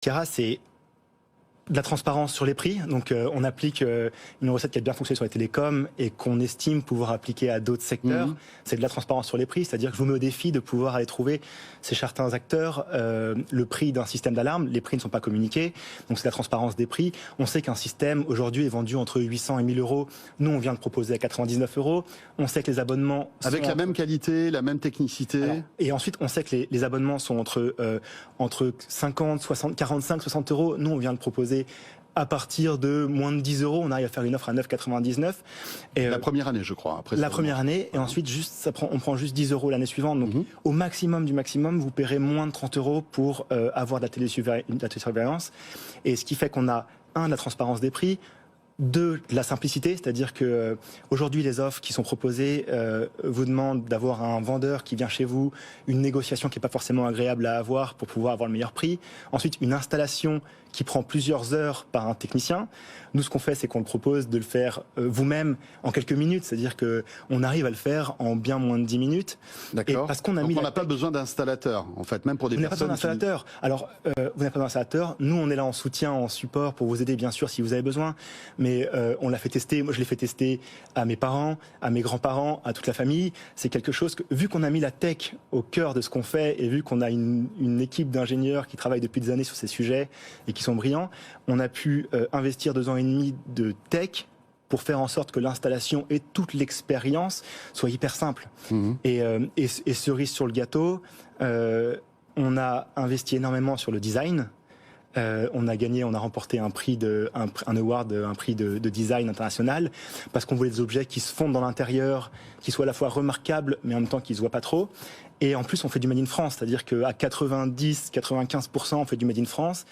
Chiara, c'est de la transparence sur les prix. Donc on applique une recette qui a bien fonctionné sur les télécoms et qu'on estime pouvoir appliquer à d'autres secteurs. C'est de la transparence sur les prix, c'est-à-dire que je vous mets au défi de pouvoir aller trouver chez certains acteurs le prix d'un système d'alarme. Les prix ne sont pas communiqués, donc c'est la transparence des prix. On sait qu'un système aujourd'hui est vendu entre 800 et 1000 euros. Nous, on vient de proposer à 99 euros. On sait que les abonnements avec la même qualité, la même technicité. Alors, et ensuite, on sait que les abonnements sont entre 50, 60, 45, 60 euros. Nous, on vient de proposer à partir de moins de 10 euros, on arrive à faire une offre à 9,99. Et la première année, je crois. Après la première année, et ensuite on prend juste 10 euros l'année suivante. Donc au maximum du maximum, vous paierez moins de 30 euros pour avoir de la télésurveillance. Et ce qui fait qu'on a, de la transparence des prix, de la simplicité, c'est-à-dire que aujourd'hui les offres qui sont proposées vous demandent d'avoir un vendeur qui vient chez vous, une négociation qui n'est pas forcément agréable à avoir pour pouvoir avoir le meilleur prix, ensuite une installation qui prend plusieurs heures par un technicien. Nous, ce qu'on fait, c'est qu'on le propose de le faire vous-même en quelques minutes, c'est-à-dire que on arrive à le faire en bien moins de 10 minutes. D'accord. Parce qu'on a on n'a pas besoin d'installateur, en fait, même pour des personnes. Vous n'avez pas besoin d'installateur. Alors, vous n'avez pas besoin d'installateur. Nous, on est là en soutien, en support pour vous aider, bien sûr, si vous avez besoin. Mais on l'a fait tester. Moi, je l'ai fait tester à mes parents, à mes grands-parents, à toute la famille. C'est quelque chose que, vu qu'on a mis la tech au cœur de ce qu'on fait et vu qu'on a une équipe d'ingénieurs qui travaillent depuis des années sur ces sujets et qui sont brillants, on a pu investir 2 ans et demi de tech pour faire en sorte que l'installation et toute l'expérience soient hyper simples. Et cerise sur le gâteau, on a investi énormément sur le design. On a remporté un prix un award, un prix de design international, parce qu'on voulait des objets qui se fondent dans l'intérieur, qui soient à la fois remarquables, mais en même temps qui se voient pas trop. Et en plus, on fait du Made in France, c'est-à-dire qu'à 90-95%, on fait du Made in France.